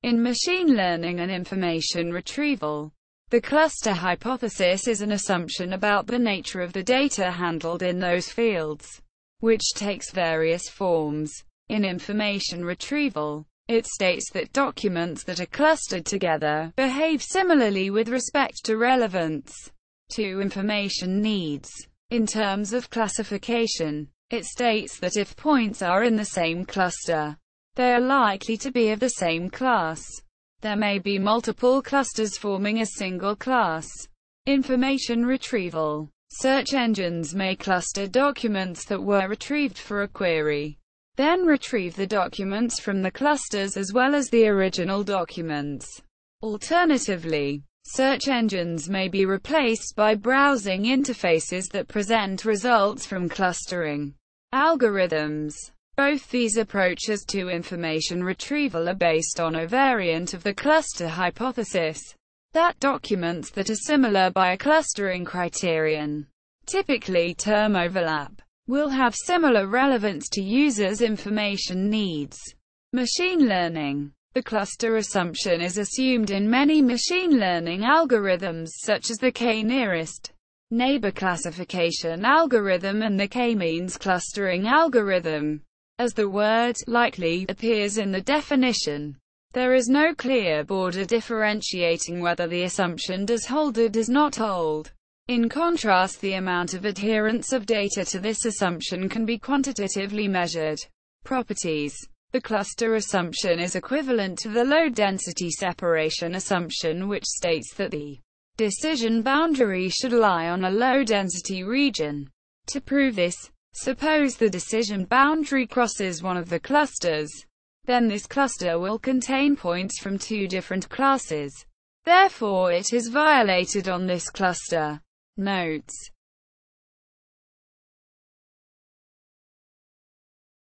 In machine learning and information retrieval, the cluster hypothesis is an assumption about the nature of the data handled in those fields, which takes various forms. In information retrieval, it states that documents that are clustered together behave similarly with respect to relevance to information needs. In terms of classification, it states that if points are in the same cluster, they are likely to be of the same class. There may be multiple clusters forming a single class. Information retrieval. Search engines may cluster documents that were retrieved for a query, then retrieve the documents from the clusters as well as the original documents. Alternatively, search engines may be replaced by browsing interfaces that present results from clustering algorithms. Both these approaches to information retrieval are based on a variant of the cluster hypothesis, that documents that are similar by a clustering criterion, typically term overlap, will have similar relevance to users' information needs. Machine learning. The cluster assumption is assumed in many machine learning algorithms such as the k-nearest neighbor classification algorithm and the k-means clustering algorithm. As the word "likely" appears in the definition, there is no clear border differentiating whether the assumption does hold or does not hold. In contrast, the amount of adherence of data to this assumption can be quantitatively measured. Properties. The cluster assumption is equivalent to the low-density separation assumption, which states that the decision boundary should lie on a low-density region. To prove this, suppose the decision boundary crosses one of the clusters. Then this cluster will contain points from two different classes. Therefore it is violated on this cluster. Notes.